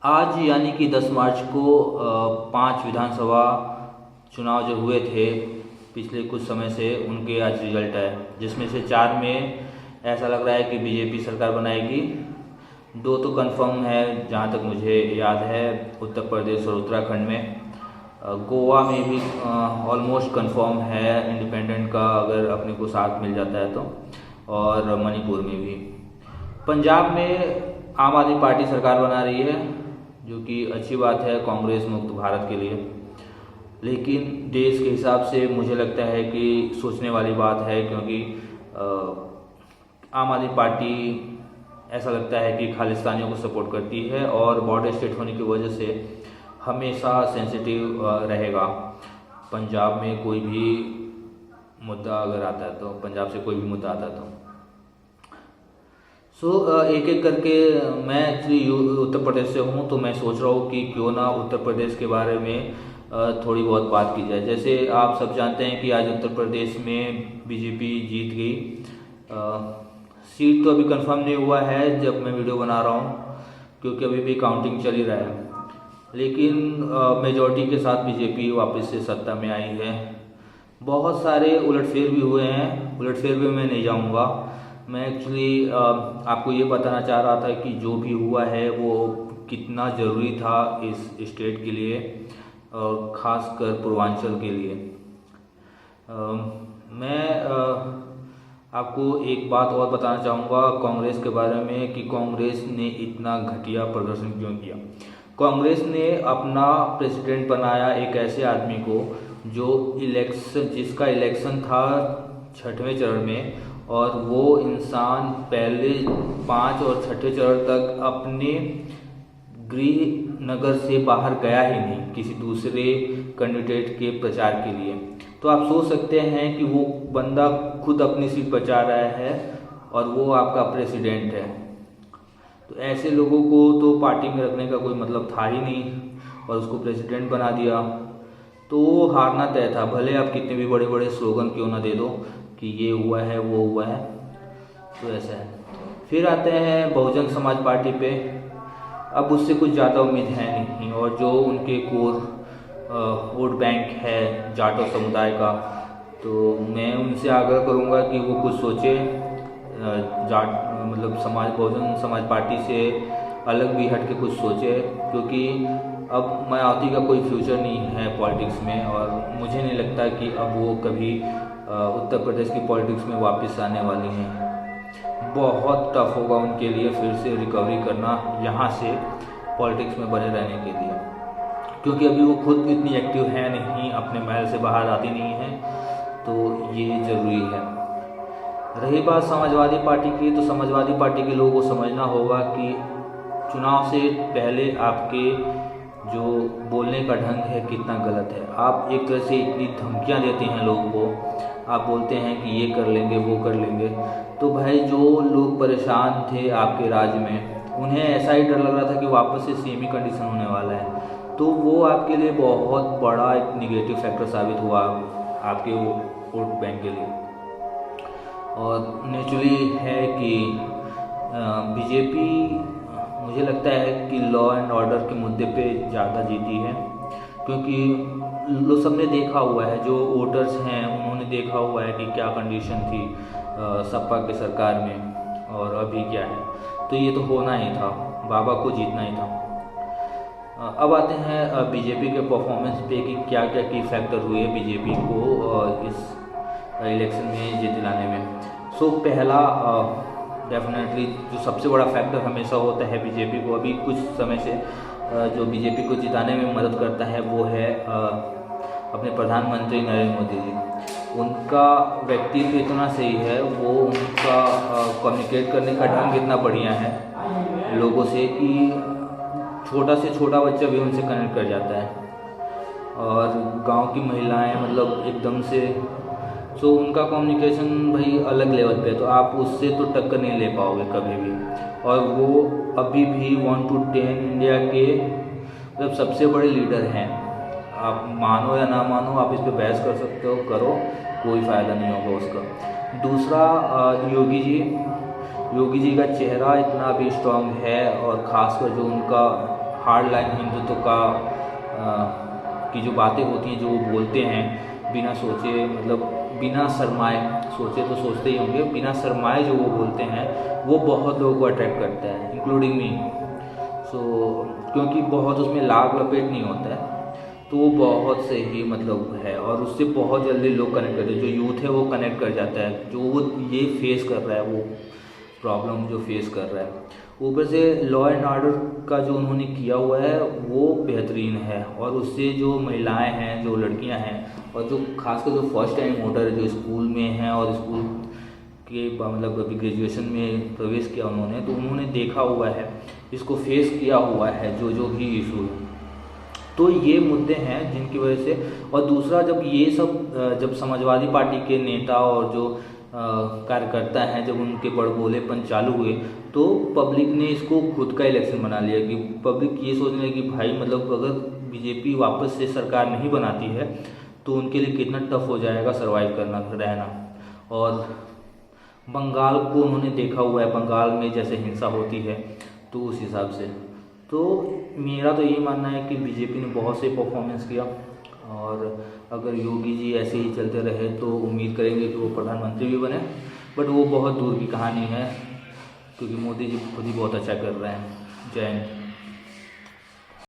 आज यानी कि 10 मार्च को 5 विधानसभा चुनाव जो हुए थे पिछले कुछ समय से, उनके आज रिजल्ट है, जिसमें से 4 में ऐसा लग रहा है कि बीजेपी सरकार बनाएगी। 2 तो कंफर्म है जहाँ तक मुझे याद है, उत्तर प्रदेश और उत्तराखंड में। गोवा में भी ऑलमोस्ट कंफर्म है इंडिपेंडेंट का, अगर अपने को साथ मिल जाता है तो, और मणिपुर में भी। पंजाब में आम आदमी पार्टी सरकार बना रही है, जो कि अच्छी बात है कांग्रेस मुक्त भारत के लिए। लेकिन देश के हिसाब से मुझे लगता है कि सोचने वाली बात है, क्योंकि आम आदमी पार्टी ऐसा लगता है कि खालिस्तानियों को सपोर्ट करती है और बॉर्डर स्टेट होने की वजह से हमेशा सेंसिटिव रहेगा। पंजाब में कोई भी मुद्दा अगर आता है तो, पंजाब से कोई भी मुद्दा आता है तो एक एक करके, मैं एक्चुअली उत्तर प्रदेश से हूँ, तो मैं सोच रहा हूँ कि क्यों ना उत्तर प्रदेश के बारे में थोड़ी बहुत बात की जाए। जैसे आप सब जानते हैं कि आज उत्तर प्रदेश में बीजेपी जीत गई। सीट तो अभी कंफर्म नहीं हुआ है जब मैं वीडियो बना रहा हूँ, क्योंकि अभी भी काउंटिंग चल ही रहा है। लेकिन मेजॉरिटी के साथ बीजेपी वापस से सत्ता में आई है। बहुत सारे उलटफेर भी हुए हैं, उलटफेर में मैं नहीं जाऊँगा। मैं एक्चुअली आपको ये बताना चाह रहा था कि जो भी हुआ है वो कितना ज़रूरी था इस स्टेट के लिए, और ख़ासकर पूर्वांचल के लिए। मैं आपको एक बात और बताना चाहूँगा कांग्रेस के बारे में, कि कांग्रेस ने इतना घटिया प्रदर्शन क्यों किया। कांग्रेस ने अपना प्रेसिडेंट बनाया एक ऐसे आदमी को जिसका इलेक्शन था 6वें चरण में, और वो इंसान पहले 5 और 6ठे चरण तक अपने गृह नगर से बाहर गया ही नहीं किसी दूसरे कैंडिडेट के प्रचार के लिए। तो आप सोच सकते हैं कि वो बंदा खुद अपनी सीट बचा रहा है और वो आपका प्रेसिडेंट है। तो ऐसे लोगों को तो पार्टी में रखने का कोई मतलब था ही नहीं, और उसको प्रेसिडेंट बना दिया। तो वो हारना तय था, भले आप कितने भी बड़े बड़े स्लोगन क्यों ना दे दो कि ये हुआ है वो हुआ है। तो ऐसा है। फिर आते हैं बहुजन समाज पार्टी पे। अब उससे कुछ ज़्यादा उम्मीद है नहीं, और जो उनके कोर वोट बैंक है जाटो समुदाय का, तो मैं उनसे आग्रह करूँगा कि वो कुछ सोचे, बहुजन समाज पार्टी से अलग भी हट के कुछ सोचे, क्योंकि अब मायावती का कोई फ्यूचर नहीं है पॉलिटिक्स में, और मुझे नहीं लगता कि अब वो कभी उत्तर प्रदेश की पॉलिटिक्स में वापस आने वाली हैं। बहुत टफ होगा उनके लिए फिर से रिकवरी करना यहाँ से पॉलिटिक्स में बने रहने के लिए, क्योंकि अभी वो खुद इतनी एक्टिव है नहीं, अपने महल से बाहर आती नहीं है, तो ये ज़रूरी है। रही बात समाजवादी पार्टी की, तो समाजवादी पार्टी के लोगों को समझना होगा कि चुनाव से पहले आपके जो बोलने का ढंग है कितना गलत है। आप एक तरह से इतनी धमकियां देते हैं लोगों को, आप बोलते हैं कि ये कर लेंगे वो कर लेंगे। तो भाई जो लोग परेशान थे आपके राज्य में, उन्हें ऐसा ही डर लग रहा था कि वापस से सेम ही कंडीशन होने वाला है, तो वो आपके लिए बहुत बड़ा एक निगेटिव फैक्टर साबित हुआ आपके वोट बैंक के लिए। और नेचुरली है कि बीजेपी मुझे लगता है कि लॉ एंड ऑर्डर के मुद्दे पे ज़्यादा जीती है, क्योंकि लोग सबने देखा हुआ है, जो वोटर्स हैं उन्होंने देखा हुआ है कि क्या कंडीशन थी सपा के सरकार में और अभी क्या है। तो ये तो होना ही था, बाबा को जीतना ही था। अब आते हैं बीजेपी के परफॉर्मेंस पे कि क्या क्या की फैक्टर हुए बीजेपी को इस इलेक्शन में जीत दिलाने में। सो पहला डेफिनेटली जो सबसे बड़ा फैक्टर हमेशा होता है बीजेपी को, अभी कुछ समय से जो बीजेपी को जिताने में मदद करता है वो है अपने प्रधानमंत्री नरेंद्र मोदी जी। उनका व्यक्तित्व इतना सही है, वो उनका कम्युनिकेट करने का ढंग इतना बढ़िया है लोगों से कि छोटा से छोटा बच्चा भी उनसे कनेक्ट कर जाता है, और गांव की महिलाएं मतलब एकदम से। सो उनका कम्युनिकेशन भाई अलग लेवल पे है, तो आप उससे तो टक्कर नहीं ले पाओगे कभी भी। और वो अभी भी 1 to 10 इंडिया के मतलब सबसे बड़े लीडर हैं। आप मानो या ना मानो, आप इस पर बहस कर सकते हो, करो, कोई फ़ायदा नहीं होगा उसका। दूसरा योगी जी का चेहरा इतना भी स्ट्रांग है, और ख़ासकर जो उनका हार्ड लाइन हिंदुत्व का की जो बातें होती हैं, जो वो बोलते हैं बिना सोचे, मतलब बिना शर्माए, सोचे तो सोचते ही होंगे, बिना शर्माए जो वो बोलते हैं वो बहुत लोगों को अट्रैक्ट करता है, इंक्लूडिंग मी। सो क्योंकि बहुत उसमें लाग लपेट नहीं होता है, तो वो बहुत से ही मतलब है, और उससे बहुत जल्दी लोग कनेक्ट करते हैं। जो यूथ है वो कनेक्ट कर जाता है, जो वो ये फेस कर रहा है, वो प्रॉब्लम जो फेस कर रहा है। ऊपर से लॉ एंड ऑर्डर का जो उन्होंने किया हुआ है वो बेहतरीन है, और उससे जो महिलाएं हैं, जो लड़कियां हैं, और जो खासकर जो फर्स्ट टाइम वोटर जो स्कूल में हैं और स्कूल के मतलब अभी ग्रेजुएशन में प्रवेश किया उन्होंने, तो उन्होंने देखा हुआ है, इसको फेस किया हुआ है जो भी इशू है। तो ये मुद्दे हैं जिनकी वजह से। और दूसरा, जब ये सब जब समाजवादी पार्टी के नेता और जो कार्यकर्ता हैं, जब उनके बड़बोलेपन चालू हुए, तो पब्लिक ने इसको खुद का इलेक्शन बना लिया। कि पब्लिक ये सोचने लगी कि भाई मतलब अगर बीजेपी वापस से सरकार नहीं बनाती है तो उनके लिए कितना टफ हो जाएगा सर्वाइव करना, रहना। और बंगाल को उन्होंने देखा हुआ है, बंगाल में जैसे हिंसा होती है, तो उस हिसाब से तो मेरा तो यही मानना है कि बीजेपी ने बहुत से परफॉर्मेंस किया, और अगर योगी जी ऐसे ही चलते रहे तो उम्मीद करेंगे कि वो प्रधानमंत्री भी बने, बट वो बहुत दूर की कहानी है, क्योंकि मोदी जी खुद ही बहुत अच्छा कर रहे हैं। जय हिंद।